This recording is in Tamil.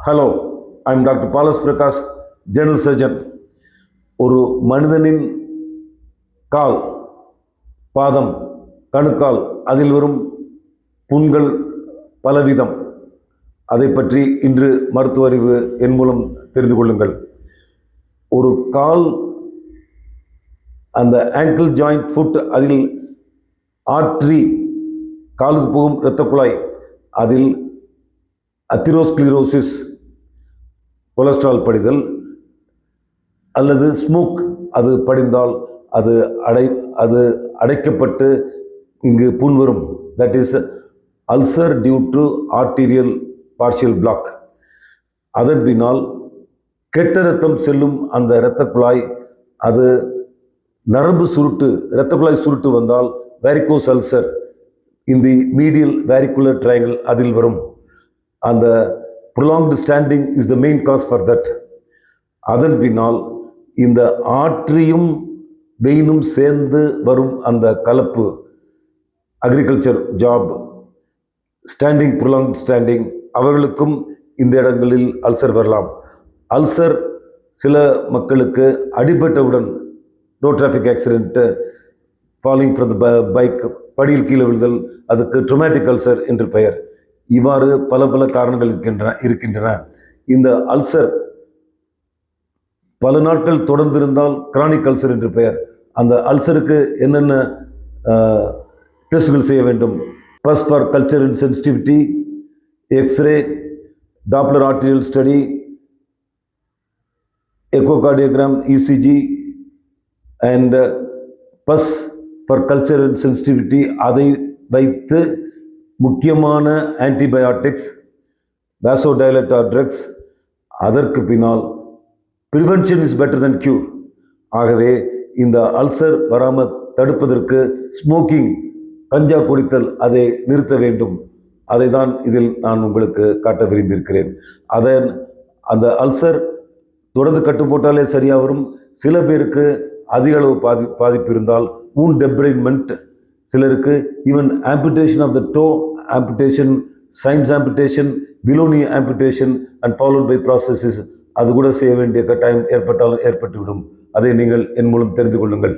Hello, I'm doctor palace Prakash, general surgeon. ஒரு மனிதனின் கால், பாதம், கணுக்கால், அதில் வரும் புண்கள் பலவிதம். அதை பற்றி இன்று மருத்துவ அறிவு என் மூலம் தெரிந்து கொள்ளுங்கள். ஒரு கால், அந்த ஆங்கிள் ஜாயிண்ட் ஃபுட், அதில் ஆர்ட்ரி, காலுக்கு போகும் இரத்த குழாய், அதில் அத்திரோஸ்க்ளீரோசிஸ், கொலஸ்ட்ரால் படிதல் அல்லது ஸ்மோக் அது படிந்தால் அது அடைக்கப்பட்டு இங்கு புண் வரும். That is ulcer due to arterial partial block. அதன் பின்னால் கெட்ட இரத்தம் செல்லும் அந்த இரத்த குழாய், அது நரம்பு சுருட்டு, இரத்த குழாய் சுருட்டு வந்தால் வேரிகோஸ் அல்சர் இன் தி மீடியல் வேரிகுலர் ட்ரையாங்கிள், அதில் வரும். அந்த prolonged standing is the main cause for that. அதன் பின்னால் இந்த ஆர்ட்ரியும் வெயினும் சேர்ந்து வரும் அந்த கலப்பு, agriculture job, standing, prolonged standing, அவர்களுக்கும் இந்த இடங்களில் அல்சர் வரலாம். அல்சர் சில மக்களுக்கு அடிபட்டவுடன், road traffic accident, falling from the bike, படியில் கீழே விழுதல், அதுக்கு ட்ரோமேட்டிக் அல்சர் என்று பெயர். இவ்வாறு பல பல காரணங்கள் இருக்கின்றன. இந்த அல்சர் பல நாட்கள் தொடர்ந்திருந்தால் கிரானிக் அல்சர் என்று பெயர். அந்த அல்சருக்கு என்னென்ன டெஸ்ட்கள் செய்ய வேண்டும்? First for culture and sensitivity, x ray, Doppler arterial study, echocardiogram, ECG and pus for culture and sensitivity. அதை வைத்து முக்கியமான ஆன்டிபயோட்டிக்ஸ், வாசோடைலட்டர் ட்ரக்ஸ். அதற்கு பின்னால் prevention is better than cure. ஆகவே இந்த அல்சர் வராமல் தடுப்பதற்கு ஸ்மோக்கிங், கஞ்சா குடித்தல், அதை நிறுத்த வேண்டும். அதை தான் இதில் நான் உங்களுக்கு காட்ட விரும்பியிருக்கிறேன். அந்த அல்சர் தொடர்ந்து கட்டுப்போட்டாலே சரியாக வரும். சில பேருக்கு அதிக அளவு பாதிப்பு இருந்தால் wound debridement, சிலருக்கு even amputation of the toe, amputation, Syme's amputation, below knee amputation and followed by processes, அது கூட செய்ய வேண்டிய கட்டாயம் ஏற்பட்டாலும் ஏற்பட்டுவிடும். அதை நீங்கள் என் மூலம் தெரிந்து கொள்ளுங்கள்.